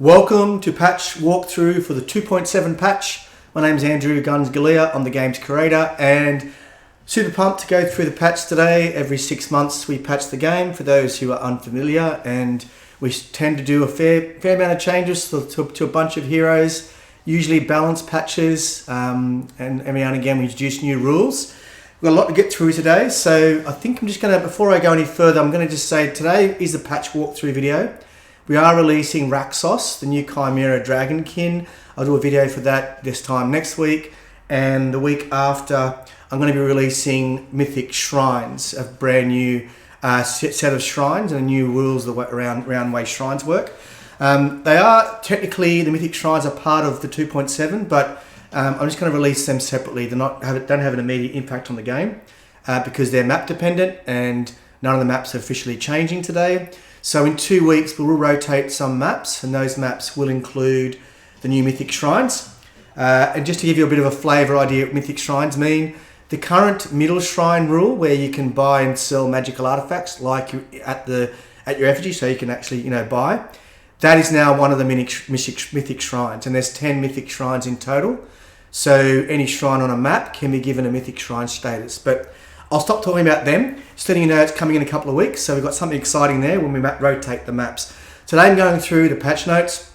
Welcome to patch walkthrough for the 2.7 patch. My name is Andrew Guns Galea. I'm the game's creator and super pumped to go through the patch today. Every 6 months we patch the game for those who are unfamiliar, and we tend to do a fair amount of changes to a bunch of heroes, usually balance patches, and every now and again we introduce new rules. We've got a lot to get through today, so I think I'm just going to, before I go any further, I'm going to just say today is the patch walkthrough video. We are releasing Raxos, the new Chimera Dragonkin. I'll do a video for that this time next week, and the week after I'm going to be releasing Mythic Shrines, a brand new set of shrines and new rules around way shrines work. They are technically, the Mythic Shrines are part of the 2.7, but I'm just going to release them separately. They don't have an immediate impact on the game because they're map dependent and none of the maps are officially changing today. So in 2 weeks we will rotate some maps, and those maps will include the new Mythic Shrines. And just to give you a bit of a flavour idea of what Mythic Shrines mean, the current middle shrine rule where you can buy and sell magical artifacts like at your effigy, so you can actually buy, that is now one of the mythic shrines, and there's 10 mythic shrines in total. So any shrine on a map can be given a mythic shrine status. But I'll stop talking about them. Just letting you know it's coming in a couple of weeks, so we've got something exciting there when we rotate the maps. Today I'm going through the patch notes.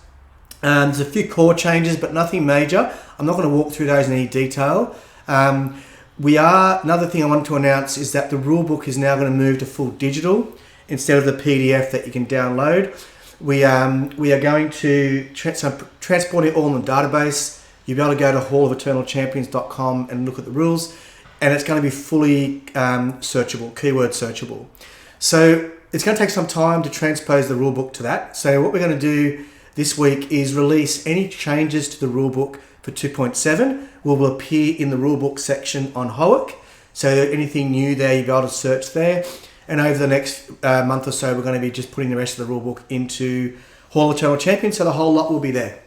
There's a few core changes, but nothing major. I'm not going to walk through those in any detail. Another thing I want to announce is that the rulebook is now going to move to full digital instead of the PDF that you can download. We are going to transport it all in the database. You'll be able to go to hallofeternalchampions.com and look at the rules, and it's going to be fully searchable, keyword searchable. So it's going to take some time to transpose the rulebook to that. So what we're going to do this week is release any changes to the rulebook for 2.7 will appear in the rulebook section on Hoek. So anything new there, you'll be able to search there. And over the next month or so, we're going to be just putting the rest of the rulebook into Hall of Eternal Champions, so the whole lot will be there,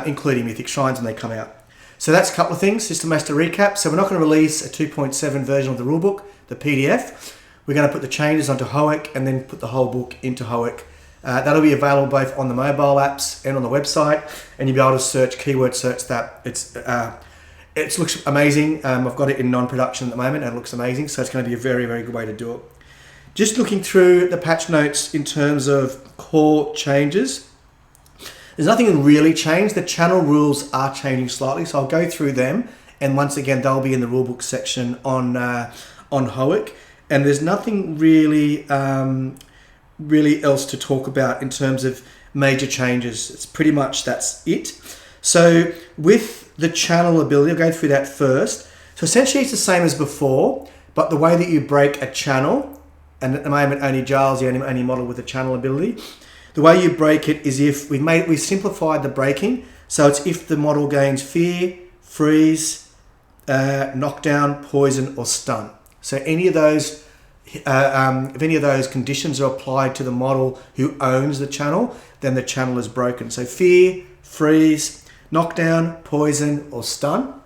including Mythic Shrines when they come out. So that's a couple of things, just to recap. So we're not going to release a 2.7 version of the rulebook, the PDF. We're going to put the changes onto Hoek and then put the whole book into Hoek. That'll be available both on the mobile apps and on the website, and you'll be able to keyword search that. It looks amazing. I've got it in non-production at the moment and it looks amazing, so it's going to be a very, very good way to do it. Just looking through the patch notes in terms of core changes, there's nothing really changed. The channel rules are changing slightly, so I'll go through them, and once again they'll be in the rulebook section on Hoek. And there's nothing really else to talk about in terms of major changes. It's pretty much that's it. So with the channel ability, I'll go through that first. So essentially it's the same as before, but the way that you break a channel, and at the moment only Giles the only model with a channel ability. The way you break it is if we've simplified the breaking, so it's if the model gains fear, freeze, knockdown, poison, or stun. So any of those, if any of those conditions are applied to the model who owns the channel, then the channel is broken. So fear, freeze, knockdown, poison, or stun.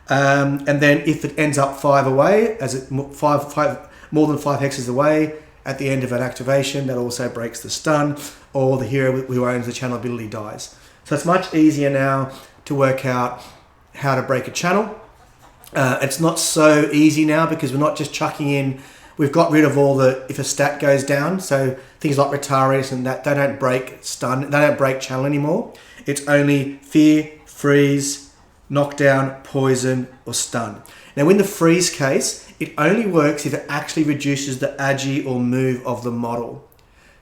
And then if it ends up 5 away, more than 5 hexes away at the end of an activation, that also breaks the stun, or the hero who owns the channel ability dies. So it's much easier now to work out how to break a channel. It's not so easy now because we're not just chucking in, we've got rid of all the, if a stat goes down, so things like Retaris and that, they don't break stun, they don't break channel anymore. It's only fear, freeze, knockdown, poison, or stun. Now in the freeze case, it only works if it actually reduces the agi or move of the model.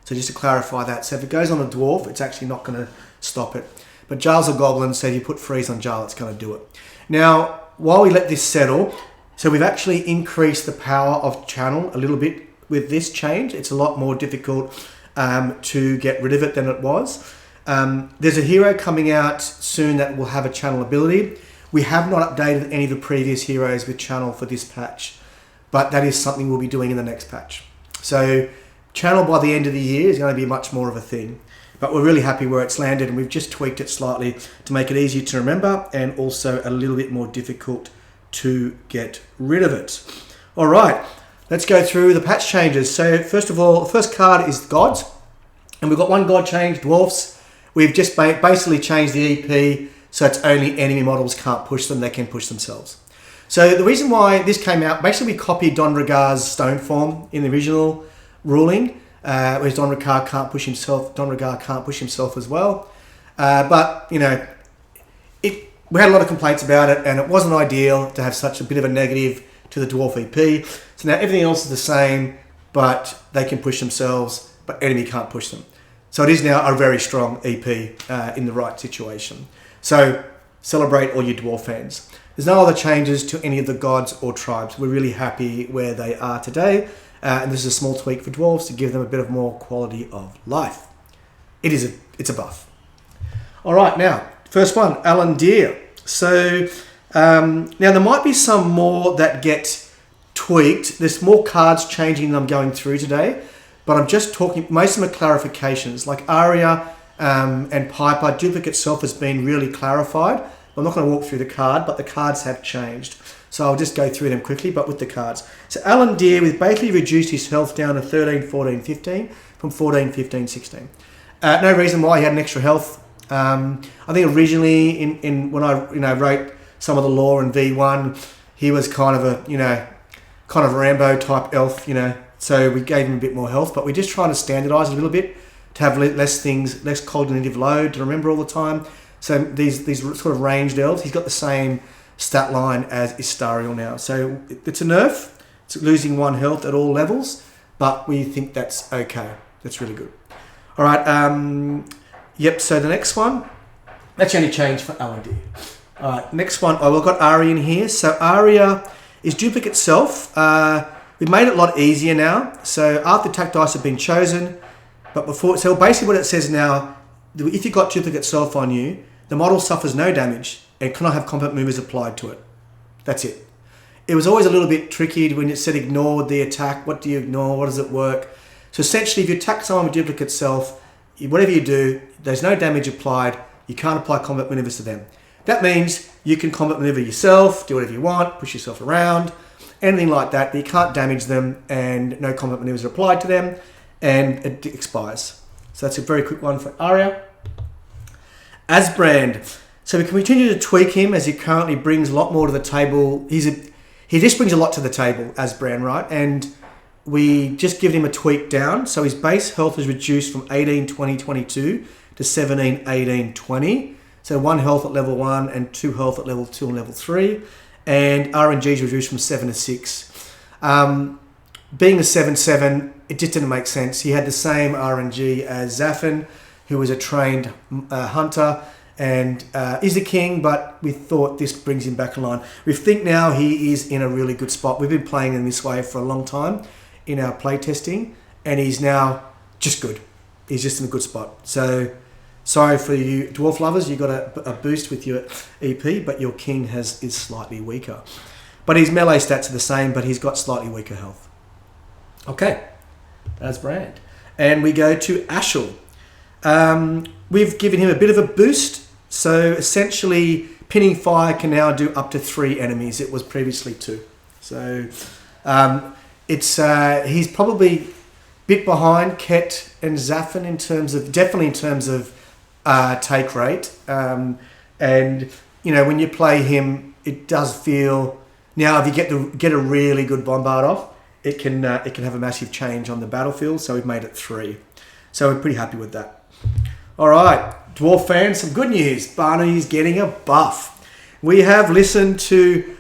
So just to clarify that, so if it goes on a dwarf, it's actually not going to stop it. But Giles or Goblin, so if you put freeze on Giles, it's going to do it. Now, while we let this settle, so we've actually increased the power of channel a little bit with this change. It's a lot more difficult to get rid of it than it was. There's a hero coming out soon that will have a channel ability. We have not updated any of the previous heroes with channel for this patch, but that is something we'll be doing in the next patch. So channel by the end of the year is going to be much more of a thing, but we're really happy where it's landed, and we've just tweaked it slightly to make it easier to remember and also a little bit more difficult to get rid of it. All right, let's go through the patch changes. So first of all, the first card is Gods, and we've got one God change, Dwarfs. we've just basically changed the EP so it's only enemy models can't push them, they can push themselves. So the reason why this came out, basically we copied Don Regar's stone form in the original ruling, whereas Don Regar can't push himself as well. But, you know, we had a lot of complaints about it, and it wasn't ideal to have such a bit of a negative to the Dwarf EP. So now everything else is the same, but they can push themselves, but enemy can't push them. So it is now a very strong EP in the right situation. So celebrate all you Dwarf fans. There's no other changes to any of the gods or tribes. We're really happy where they are today. And this is a small tweak for Dwarves to give them a bit of more quality of life. It's a buff. All right, now, first one, Alan Deere. So now there might be some more that get tweaked. There's more cards changing than I'm going through today, but I'm just talking, most of them are clarifications. Like Arya and Piper, duplicate self has been really clarified. I'm not going to walk through the card, but the cards have changed. So I'll just go through them quickly, but with the cards. So Alan Deere, we've basically reduced his health down to 13, 14, 15 from 14, 15, 16. No reason why he had an extra health. I think originally in when I wrote some of the lore in V1, he was kind of a Rambo type elf, so we gave him a bit more health, but we're just trying to standardize a little bit to have less cognitive load to remember all the time. So these sort of ranged elves, he's got the same stat line as Istariel now. So it's a nerf. It's losing 1 health at all levels, but we think that's okay. That's really good. All right. Yep. So the next one, that's the only change for Alan Deere. All right. Next one. We've got Arya in here. So Arya is duplicate self. We've made it a lot easier now. So after attack dice have been chosen, but before, so basically what it says now, if you've got duplicate self on you, the model suffers no damage and cannot have combat movers applied to it. That's it. It was always a little bit tricky when it said ignore the attack. What do you ignore? What does it work? So essentially, if you attack someone with duplicate self, whatever you do, there's no damage applied. You can't apply combat maneuvers to them. That means you can combat maneuver yourself, do whatever you want, push yourself around, anything like that, but you can't damage them and no combat maneuvers are applied to them and it expires. So that's a very quick one for Arya. Asbrand. So we can continue to tweak him as he currently brings a lot more to the table. He just brings a lot to the table, Asbrand, right? And we just give him a tweak down. So his base health is reduced from 18, 20, 22 to 17, 18, 20. So 1 health at level 1 and 2 health at level 2 and level 3. And RNG is reduced from 7 to 6. Being a 7/7, it just didn't make sense. He had the same RNG as Zafin, who was a trained hunter and is the king, but we thought this brings him back in line. We think now he is in a really good spot. We've been playing him this way for a long time in our play testing, and he's now just good. He's just in a good spot. So sorry for you dwarf lovers, you got a boost with your EP, but your king is slightly weaker. But his melee stats are the same, but he's got slightly weaker health. Okay, that's Brand. And we go to Ashel. We've given him a bit of a boost. So essentially, pinning fire can now do up to 3 enemies. It was previously 2. So he's probably a bit behind Ket and Zafin in terms of take rate. And when you play him, it does feel now if you get a really good bombard off, it can have a massive change on the battlefield. So we've made it 3. So we're pretty happy with that. All right, Dwarf fans, some good news. Barney's getting a buff. We have listened to,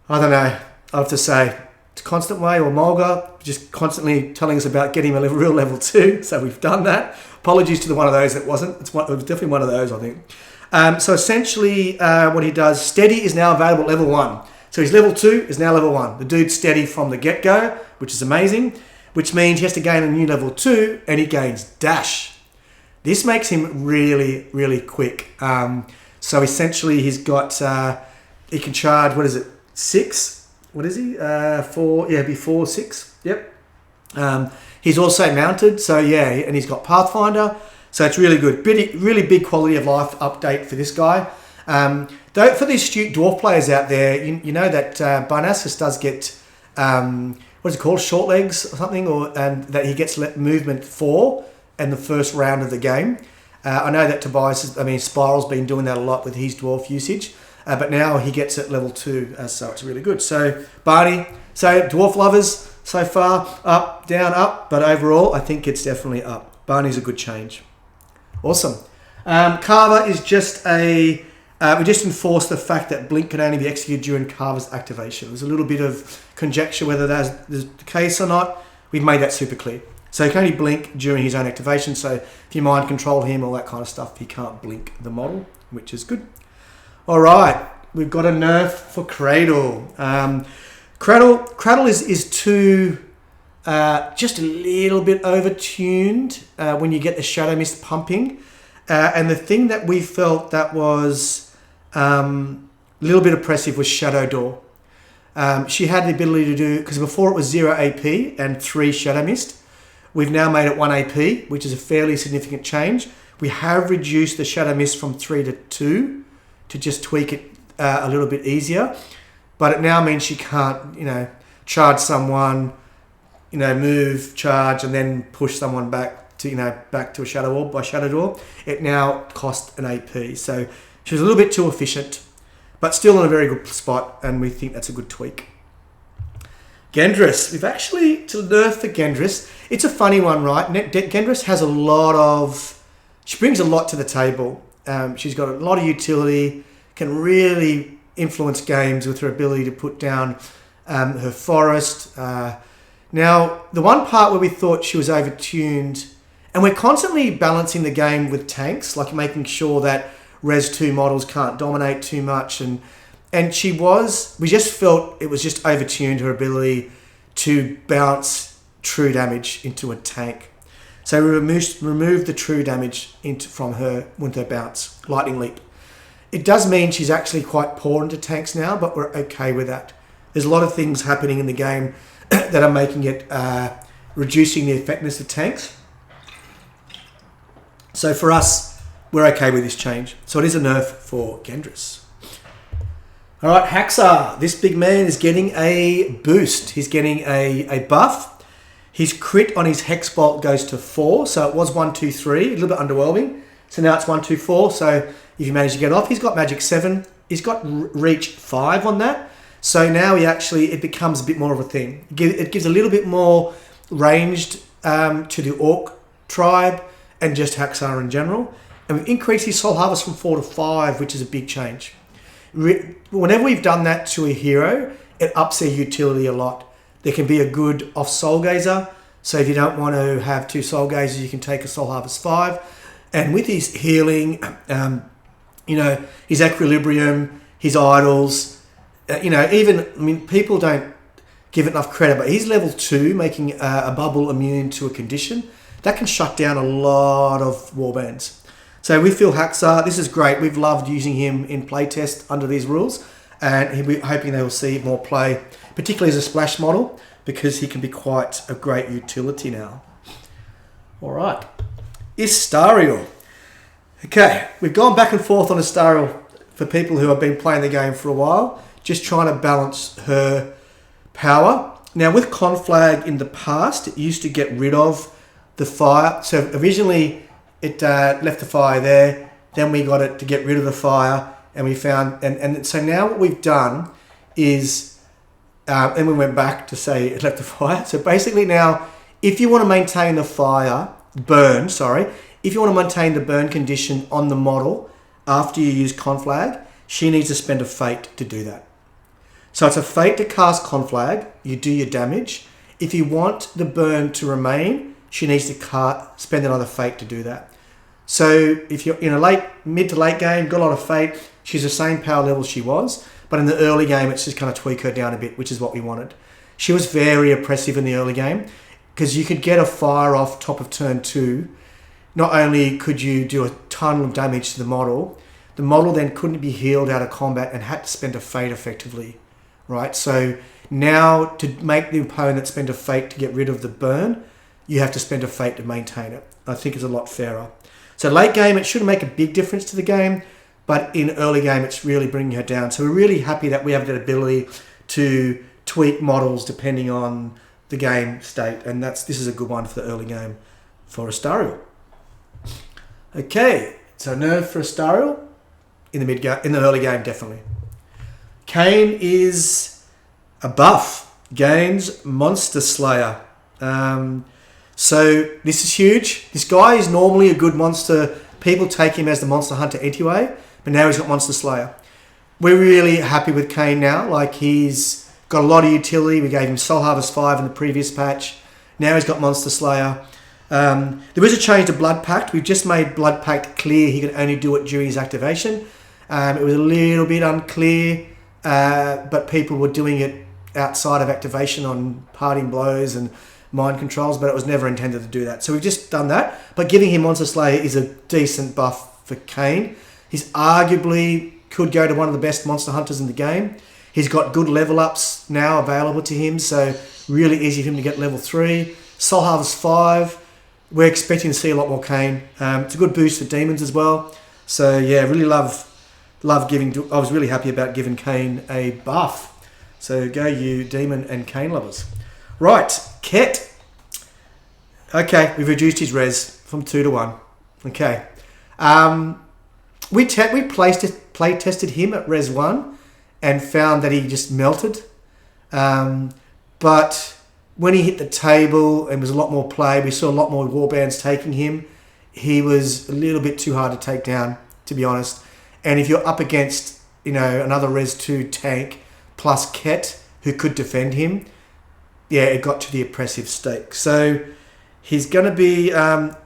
I don't know, I have to say, Constant Way or Mulga, just constantly telling us about getting a real level 2. So we've done that. Apologies to the one of those that wasn't. It was definitely one of those, I think. So essentially what he does, Steady is now available at level 1. So his level 2 is now level 1. The dude's steady from the get-go, which is amazing, which means he has to gain a new level 2 and he gains Dash. This makes him really, really quick. So essentially he's got, he can charge, 6? What is he? 4, yeah, before 6. Yep. He's also mounted, so yeah, and he's got Pathfinder. So it's really good. Really big quality of life update for this guy. Though for the astute dwarf players out there, you know that Barnassus does get, what is it called? Short legs or something, or that he gets movement 4 in the first round of the game. I know that Spiral's been doing that a lot with his dwarf usage, but now he gets it level 2, so it's really good. So Barney, so dwarf lovers so far, up, down, up, but overall I think it's definitely up. Barney's a good change. Awesome. Carver is just we just enforced the fact that Blink can only be executed during Carver's activation. There's a little bit of conjecture whether that's the case or not. We've made that super clear. So he can only blink during his own activation. So if you mind control him, all that kind of stuff, he can't blink the model, which is good. All right, we've got a nerf for Cradle. Cradle is too just a little bit overtuned when you get the Shadow Mist pumping. And the thing that we felt that was a little bit oppressive was Shadow Door. She had the ability to do, because before it was 0 AP and 3 Shadow Mist. We've now made it 1 AP, which is a fairly significant change. We have reduced the Shadow Mist from 3 to 2 to just tweak it a little bit easier. But it now means she can't, charge someone, move, charge, and then push someone back to a Shadow Orb by Shadow Door. It now costs an AP. So she's a little bit too efficient, but still in a very good spot, and we think that's a good tweak. Gendris. We've actually, to nerf for Gendris, it's a funny one, right? Gendris has she brings a lot to the table. She's got a lot of utility, can really influence games with her ability to put down her forest. Now, the one part where we thought she was overtuned, and we're constantly balancing the game with tanks, like making sure that Res 2 models can't dominate too much, and we just felt it was just overtuned, her ability to bounce true damage into a tank. So we removed the true damage from her with her bounce, Lightning Leap. It does mean she's actually quite poor into tanks now, but we're okay with that. There's a lot of things happening in the game that are making it, reducing the effectiveness of tanks. So for us, we're okay with this change. So it is a nerf for Gendris. All right, Haxar. This big man is getting a boost. He's getting a buff. His crit on his Hex Bolt goes to 4. So it was 1, 2, 3. A little bit underwhelming. So now it's 1, 2, 4. So if you manage to get it off, he's got Magic 7. He's got Reach 5 on that. So now it becomes a bit more of a thing. It gives a little bit more ranged to the Orc tribe and just Haxar in general. And we've increased his Soul Harvest from 4 to 5, which is a big change. Whenever we've done that to a hero, it ups their utility a lot. There can be a good off Soul Gazer. So if you don't want to have 2 Soul Gazers, you can take a Soul Harvest 5. And with his healing, his Equilibrium, his Idols, people don't give it enough credit, but he's level 2, making a bubble immune to a condition. That can shut down a lot of warbands. So we feel Haxar, this is great. We've loved using him in playtest under these rules, and we're hoping they will see more play, particularly as a splash model, because he can be quite a great utility now. All right, Istariel. Okay, we've gone back and forth on Istariel for people who have been playing the game for a while, just trying to balance her power. Now with Conflag in the past, it used to get rid of the fire. So originally it left the fire there, then we got it to get rid of the fire, and we found, and so now what we've done is, then we went back to say it left the fire. So basically now, if you want to maintain the if you want to maintain the burn condition on the model after you use Conflag, she needs to spend a fate to do that. So it's a fate to cast Conflag, you do your damage. If you want the burn to remain, she needs to spend another fate to do that. So if you're in a mid to late game, got a lot of fate, she's the same power level she was, but in the early game, it's just kind of tweak her down a bit, which is what we wanted. She was very oppressive in the early game because you could get a fire off top of turn 2. Not only could you do a ton of damage to the model then couldn't be healed out of combat and had to spend a fate effectively, right? So now to make the opponent spend a fate to get rid of the burn, you have to spend a fate to maintain it. I think it's a lot fairer. So late game, it shouldn't make a big difference to the game, but in early game, it's really bringing her down. So we're really happy that we have that ability to tweak models depending on the game state, and this is a good one for the early game for Astariel. Okay, so nerve for Astariel in the early game, definitely. Kane is a buff, gains Monster Slayer. So this is huge. This guy is normally a good monster. People take him as the monster hunter anyway, but now he's got Monster Slayer. We're really happy with Kane now. Like, he's got a lot of utility. We gave him Soul Harvest 5 in the previous patch. Now he's got Monster Slayer. There is a change to Blood Pact. We've just made Blood Pact clear he can only do it during his activation. It was a little bit unclear, but people were doing it outside of activation on parting blows and mind controls, but it was never intended to do that. So we've just done that. But giving him Monster Slayer is a decent buff for Kane. He's arguably could go to one of the best monster hunters in the game. He's got good level ups now available to him, so really easy for him to get level 3. Soul Harvest 5. We're expecting to see a lot more Kane. It's a good boost for demons as well. So yeah, really love giving. I was really happy about giving Kane a buff. So go you demon and Kane lovers. Right, Ket. Okay, we've reduced his res from 2 to 1. Okay, we play tested him at res 1 and found that he just melted. But when he hit the table and was a lot more play, we saw a lot more warbands taking him. He was a little bit too hard to take down, to be honest. And if you're up against, another res 2 tank plus Ket who could defend him, yeah, it got to the oppressive stake. So he's going to be,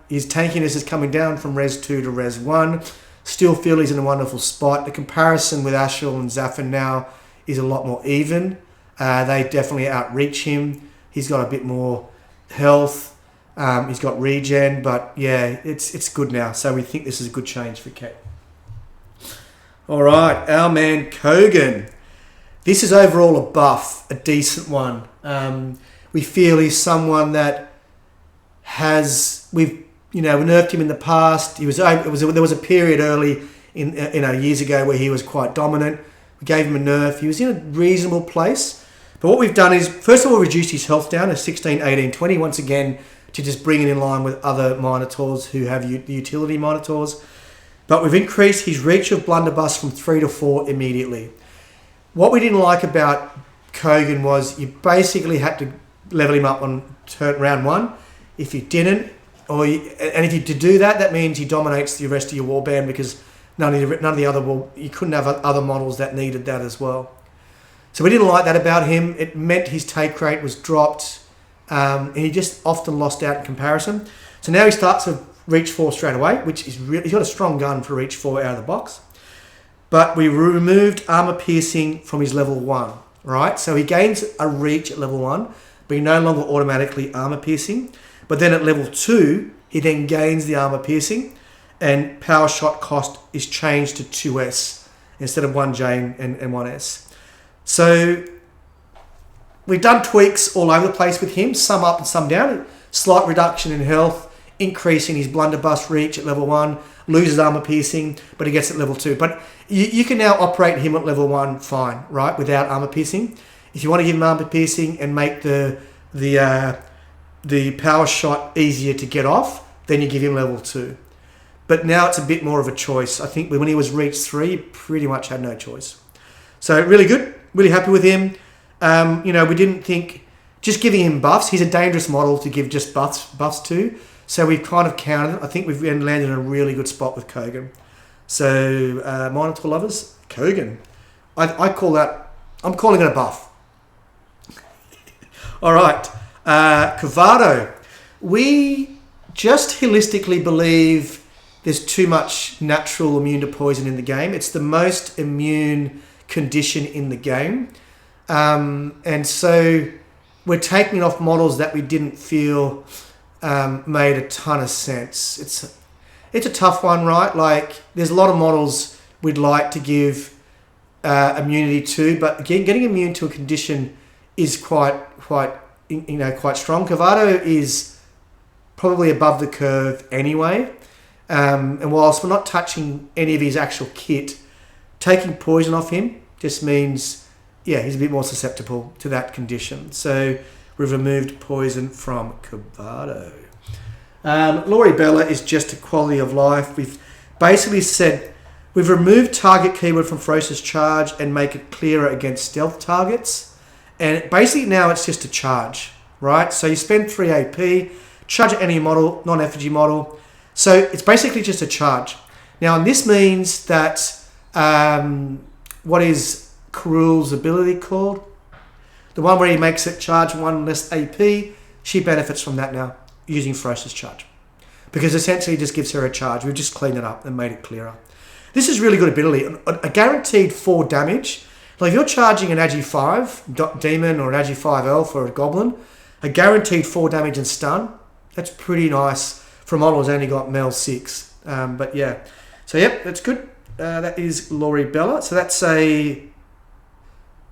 his tankiness is coming down from res 2 to res 1. Still feel he's in a wonderful spot. The comparison with Ashel and Zafin now is a lot more even. They definitely outreach him. He's got a bit more health. He's got regen, but yeah, it's good now. So we think this is a good change for Ket. All right, our man Kogan. This is overall a buff, a decent one. We feel he's someone that we nerfed him in the past. There was a period early in years ago where he was quite dominant. We gave him a nerf. He was in a reasonable place. But what we've done is, first of all, reduced his health down to 16, 18, 20, once again, to just bring it in line with other Minotaurs who have the utility Minotaurs. But we've increased his reach of blunderbuss from 3 to 4 immediately. What we didn't like about Kogan was you basically had to level him up on round 1. If you didn't, to do that, that means he dominates the rest of your warband, because none of the other you couldn't have other models that needed that as well. So we didn't like that about him. It meant his take rate was dropped, and he just often lost out in comparison. So now he starts to reach 4 straight away, which is really, he's got a strong gun for reach 4 out of the box. But we removed armor piercing from his level 1, right? So he gains a reach at level 1, but he no longer automatically armor piercing. But then at level 2, he then gains the armor piercing, and power shot cost is changed to 2S instead of 1J and 1S. So we've done tweaks all over the place with him, some up and some down. Slight reduction in health, increasing his blunderbuss reach at level 1, loses armor piercing, but he gets it level 2. But you can now operate him at level 1 fine, right, without armor piercing. If you want to give him armor piercing and make the power shot easier to get off, then you give him level 2. But now it's a bit more of a choice. I think when he was reach 3, he pretty much had no choice. So really good, really happy with him. We didn't think, just giving him buffs, he's a dangerous model to give just buffs to. So we've kind of counted. I think we've landed in a really good spot with Kogan. So Minotaur lovers, Kogan. I'm calling it a buff. All right. Cavado. We just holistically believe there's too much natural immune to poison in the game. It's the most immune condition in the game. And so we're taking off models that we didn't feel made a ton of sense. It's a tough one, right? Like, there's a lot of models we'd like to give immunity to, but again, getting immune to a condition is quite strong. Cavado is probably above the curve anyway. And whilst we're not touching any of his actual kit, taking poison off him just means, he's a bit more susceptible to that condition. So we've removed poison from Cavado. Laurie Bella is just a quality of life. We've basically said we've removed target keyword from Ferocious Charge and make it clearer against stealth targets. And basically now it's just a charge, right? So you spend 3 AP, charge any model, non-effigy model. So it's basically just a charge. Now, and this means that what is Cruel's ability called? The one where he makes it charge 1 less AP, she benefits from that now, using Ferocious Charge. Because essentially it just gives her a charge. We've just cleaned it up and made it clearer. This is really good ability. A guaranteed 4 damage. Like if you're charging an Agi 5 demon or an Agi 5 elf or a goblin, a guaranteed 4 damage and stun, that's pretty nice for a model who's only got Mel 6. But yeah. So yep, that's good. That is Laurie Bella. So that's a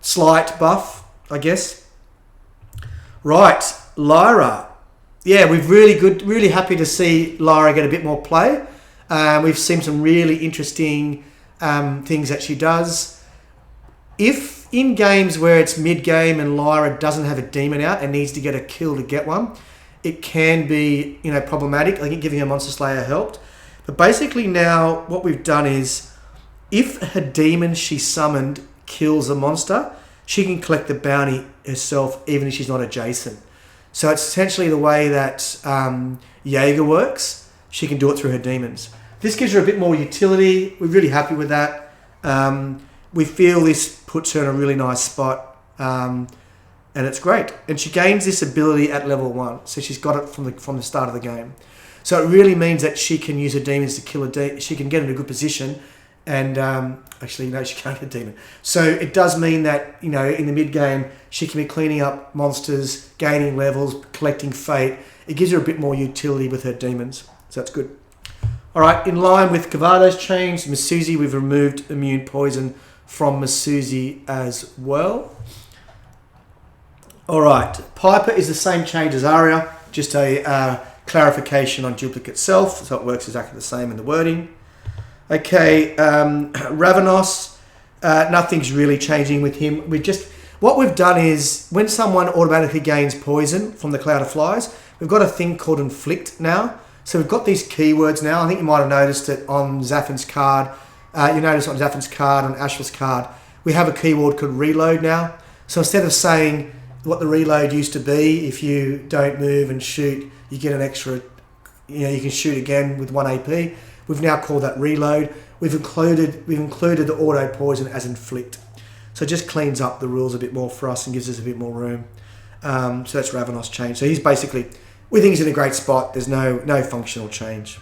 slight buff, I guess. Right, Lyra. Yeah, we've really happy to see Lyra get a bit more play. We've seen some really interesting things that she does. If in games where it's mid-game and Lyra doesn't have a demon out and needs to get a kill to get one, it can be, problematic. I think giving a Monster Slayer helped. But basically now what we've done is if her demon she summoned kills a monster, she can collect the bounty herself even if she's not adjacent. So it's essentially the way that Jaeger works. She can do it through her demons. This gives her a bit more utility. We're really happy with that. We feel this puts her in a really nice spot. And it's great. And she gains this ability at level 1. So she's got it from the start of the game. So it really means that she can use her demons to kill a demon. She can get in a good position. And actually, no, she can't get a demon. So it does mean that, in the mid-game, she can be cleaning up monsters, gaining levels, collecting fate. It gives her a bit more utility with her demons. So that's good. All right, in line with Kavado's change, Masuzi, we've removed immune poison from Masuzi as well. All right, Piper is the same change as Arya, just a clarification on duplicate self, so it works exactly the same in the wording. Okay, Ravenos, nothing's really changing with him. What we've done is when someone automatically gains poison from the Cloud of Flies, we've got a thing called Inflict now. So we've got these keywords now. I think you might have noticed it on Zaffin's card. You notice on Zaffin's card, on Ashle's card, we have a keyword called Reload now. So instead of saying what the reload used to be, if you don't move and shoot, you get an extra, you can shoot again with 1 AP. We've now called that Reload. We've included the auto poison as Inflict. So it just cleans up the rules a bit more for us and gives us a bit more room. So that's Ravenos change. So he's basically, we think he's in a great spot. There's no functional change.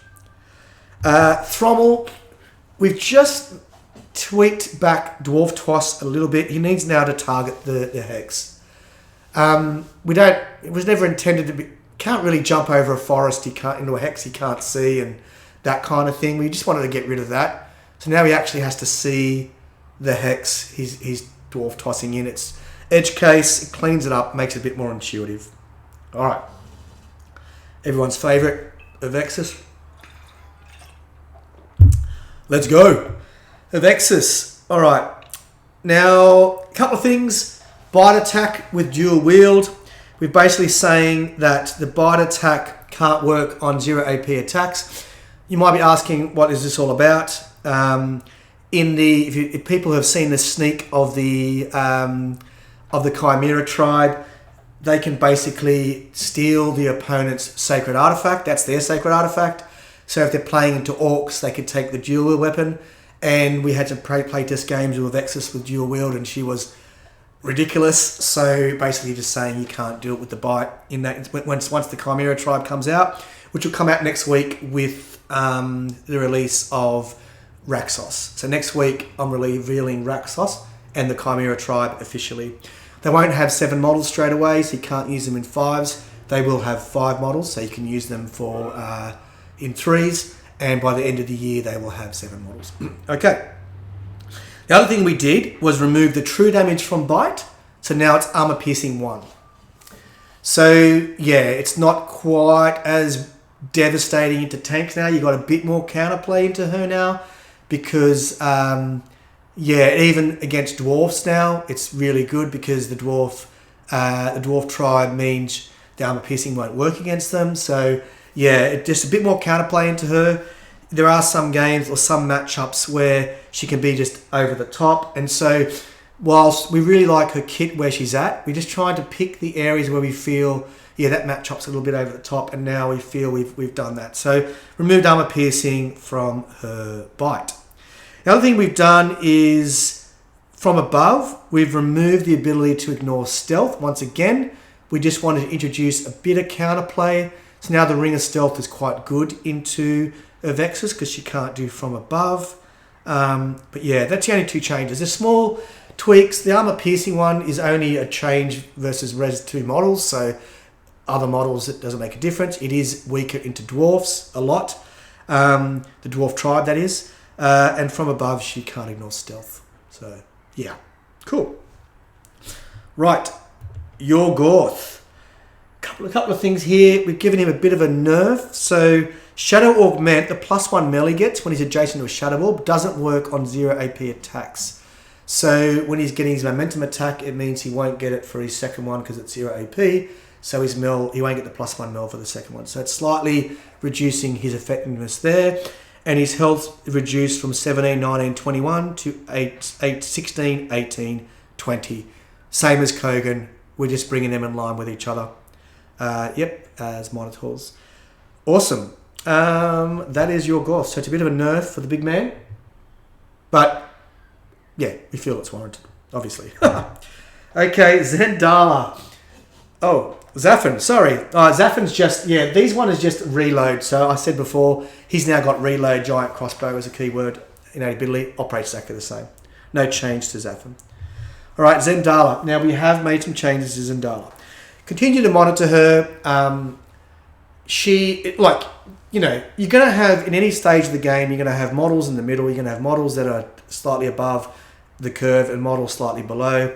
Thrommel, we've just tweaked back Dwarf Toss a little bit. He needs now to target the Hex. It was never intended to be, can't really jump over a forest into a Hex he can't see and that kind of thing. We just wanted to get rid of that. So now he actually has to see the Hex he's Dwarf Tossing in. It's edge case, it cleans it up, makes it a bit more intuitive. All right. Everyone's favourite, Avexis. Let's go. Avexis. All right. Now, a couple of things. Bite attack with dual wield. We're basically saying that the bite attack can't work on 0 AP attacks. You might be asking, what is this all about? If people have seen the sneak of the Chimera tribe, they can basically steal the opponent's sacred artifact. That's their sacred artifact. So if they're playing into orcs, they could take the dual wield weapon. And we had some playtest games with Avexis with dual wield, and she was ridiculous. So basically just saying you can't do it with the bite. In that once the Chimera tribe comes out, which will come out next week with the release of Raxos. So next week I'm revealing Raxos and the Chimera tribe officially. They won't have 7 models straight away, so you can't use them in 5s. They will have 5 models, so you can use them for in 3s, and by the end of the year they will have 7 models. Okay. The other thing we did was remove the true damage from bite, so now it's armor piercing 1. So yeah, it's not quite as devastating into tanks now. You've got a bit more counterplay into her now because even against dwarfs now, it's really good because the dwarf tribe means the armor piercing won't work against them. So yeah, just a bit more counterplay into her. There are some games or some matchups where she can be just over the top. And so whilst we really like her kit where she's at, we're just trying to pick the areas where we feel, yeah, that matchup's a little bit over the top, and now we feel we've done that. So removed armor piercing from her bite. The other thing we've done is from above, we've removed the ability to ignore stealth. Once again, we just wanted to introduce a bit of counterplay. So now the ring of stealth is quite good into her Vexus because she can't do from above. But yeah, that's the only two changes. There's small tweaks. The armor piercing one is only a change versus Res 2 models, so other models it doesn't make a difference. It is weaker into dwarfs a lot, the dwarf tribe that is, and from above she can't ignore stealth. So yeah, cool. Right, your Gorth. A couple of things here. We've given him a bit of a nerf. So Shadow Augment, the +1 melee gets when he's adjacent to a Shadow Orb, doesn't work on 0 AP attacks. So when he's getting his momentum attack, it means he won't get it for his second one because it's 0 AP. So his mil, he won't get the +1 mil for the second one. So it's slightly reducing his effectiveness there. And his health reduced from 17, 19, 21 to 8, 16, 18, 20. Same as Kogan. We're just bringing them in line with each other. Yep, as monitors. Awesome. That is your Gorth. So it's a bit of a nerf for the big man. But, yeah, we feel it's warranted, obviously. Okay, Zendala. Oh, Zaffin, sorry. Zaffin's just, yeah, these one is just reload. So I said before, he's now got reload, giant crossbow as a keyword. Innate ability, operates exactly the same. No change to Zaffin. All right, Zendala. Now we have made some changes to Zendala. Continue to monitor her. You're going to have, in any stage of the game, you're going to have models in the middle. You're going to have models that are slightly above the curve and models slightly below.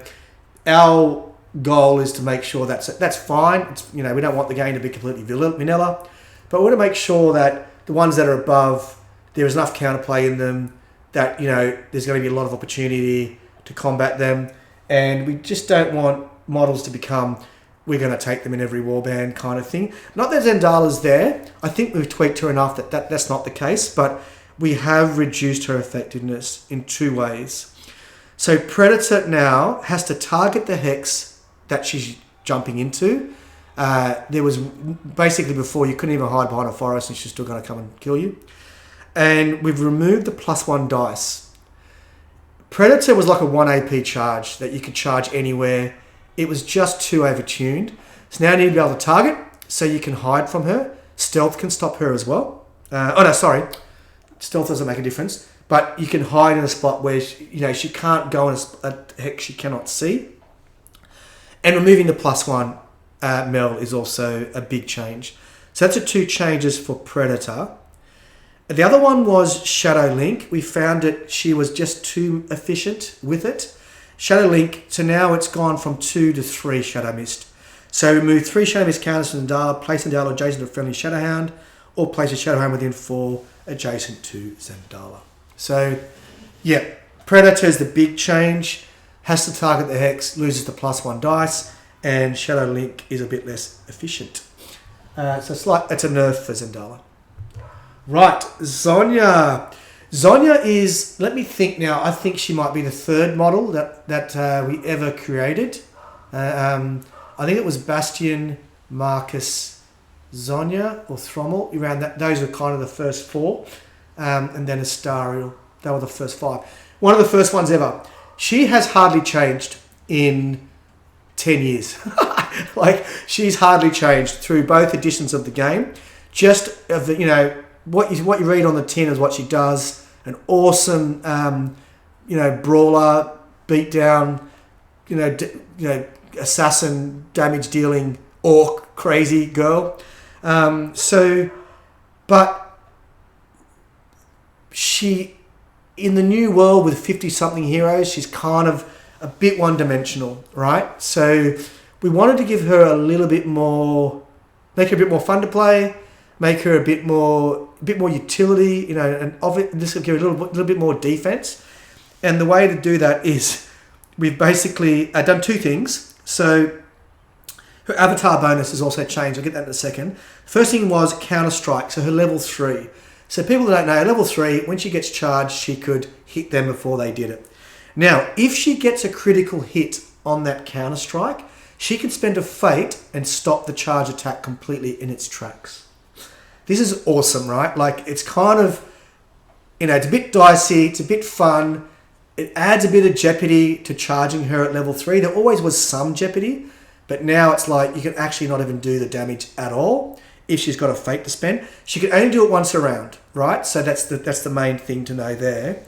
Our goal is to make sure that's fine. It's, we don't want the game to be completely vanilla, but we want to make sure that the ones that are above, there is enough counterplay in them that, there's going to be a lot of opportunity to combat them. And we just don't want models to become, we're going to take them in every warband kind of thing. Not that Zendala's there. I think we've tweaked her enough that's not the case, but we have reduced her effectiveness in two ways. So Predator now has to target the hex that she's jumping into. There was basically before you couldn't even hide behind a forest and she's still going to come and kill you. And we've removed the +1 dice. Predator was like a 1 AP charge that you could charge anywhere. It was just too overtuned. So now you need to be able to target so you can hide from her. Stealth can stop her as well. Stealth doesn't make a difference. But you can hide in a spot where she can't go in a hex she cannot see. And removing the +1 mil is also a big change. So that's the two changes for Predator. The other one was Shadow Link. We found that she was just too efficient with it. Shadow Link, so now it's gone from 2 to 3 Shadow Mist. So remove 3 Shadow Mist counters from Zendala, place Zendala adjacent to a friendly Shadow Hound, or place a Shadow Hound within 4 adjacent to Zendala. So, yeah, Predator is the big change. Has to target the hex, loses the +1 dice, and Shadow Link is a bit less efficient. So it's a nerf for Zendala. Right, Zonya. Zonya is, let me think now, I think she might be the third model that we ever created. I think it was Bastion, Marcus, Zonya, or Thrommel. Around that, those were kind of the first 4. And then Astariel. They were the first 5. One of the first ones ever. She has hardly changed in 10 years. She's hardly changed through both editions of the game. Just of the, what you read on the tin is what she does. An awesome, brawler, beatdown, assassin, damage dealing, orc, crazy girl. But she, in the new world with 50-something heroes, she's kind of a bit one-dimensional, right? So we wanted to give her a little bit more, make her a bit more fun to play, make her a bit more utility, and this will give her a little bit more defense. And the way to do that is we've basically done 2 things. So Her avatar bonus has also changed. I'll get that in a second. First thing was counter strike, so her level 3. So people that don't know, level 3, when she gets charged, she could hit them before they did it. Now, if she gets a critical hit on that counter strike, she can spend a fate and stop the charge attack completely in its tracks. This is awesome, right? Like, it's kind of, it's a bit dicey, it's a bit fun. It adds a bit of jeopardy to charging her at level 3. There always was some jeopardy, but now it's like you can actually not even do the damage at all if she's got a fate to spend. She can only do it once a round, right? So that's the main thing to know there.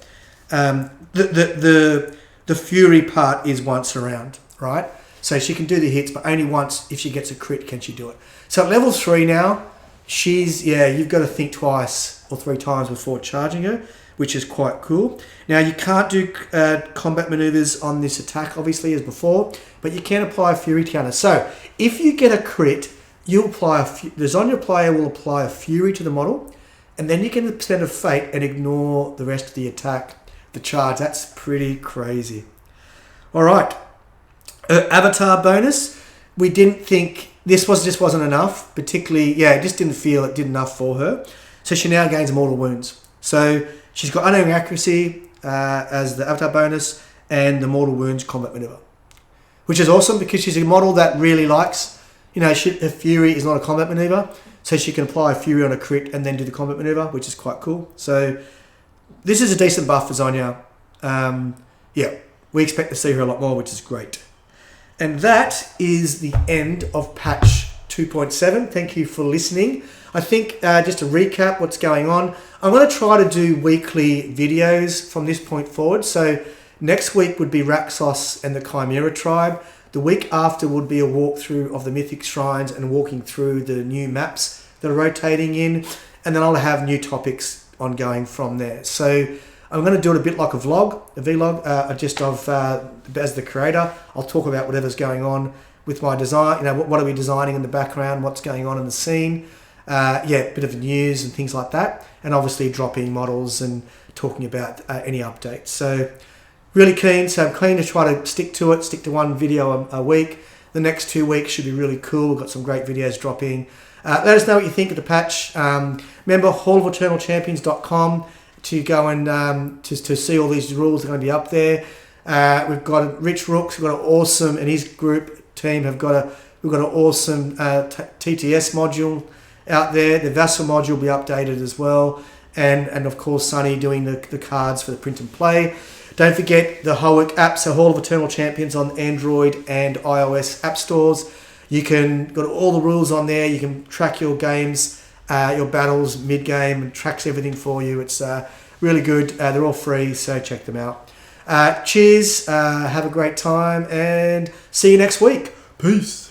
The fury part is once a round, right? So she can do the hits, but only once. If she gets a crit, can she do it? So at level 3 now, you've got to think twice or 3 times before charging her, which is quite cool. Now, you can't do combat maneuvers on this attack, obviously, as before, but you can apply a fury counter. So if you get a crit, you apply the Zhonya player will apply a fury to the model, and then you can spend a fate and ignore the rest of the attack, the charge. That's pretty crazy. All right. Avatar bonus. We didn't think this just wasn't enough, particularly, it just didn't feel it did enough for her. So she now gains mortal wounds. So she's got unerring accuracy as the avatar bonus and the mortal wounds combat maneuver, which is awesome because she's a model that really likes, her fury is not a combat maneuver, so she can apply a fury on a crit and then do the combat maneuver, which is quite cool. So this is a decent buff for Zhonya. We expect to see her a lot more, which is great. And that is the end of patch 2.7. Thank you for listening. I think just to recap what's going on, I'm going to try to do weekly videos from this point forward. So next week would be Raxos and the Chimera tribe. The week after would be a walkthrough of the Mythic Shrines and walking through the new maps that are rotating in. And then I'll have new topics ongoing from there. So I'm going to do it a bit like a vlog, as the creator. I'll talk about whatever's going on with my design. What are we designing in the background? What's going on in the scene? A bit of news and things like that. And obviously dropping models and talking about any updates. So really keen. So I'm keen to try to stick to one video a week. The next 2 weeks should be really cool. We've got some great videos dropping. Let us know what you think of the patch. Remember, hallofeternalchampions.com to go and to see all these rules are going to be up there. We've got Rich Rooks. We've got an awesome, and his group team we've got an awesome TTS module out there. The Vassal module will be updated as well, and of course Sunny doing the cards for the print and play. Don't forget the Howick app, so Hall of Eternal Champions on Android and iOS app stores. You can got all the rules on there. You can track your games, your battles mid-game, and tracks everything for you. It's really good. They're all free, so check them out. Cheers. Have a great time, and see you next week. Peace.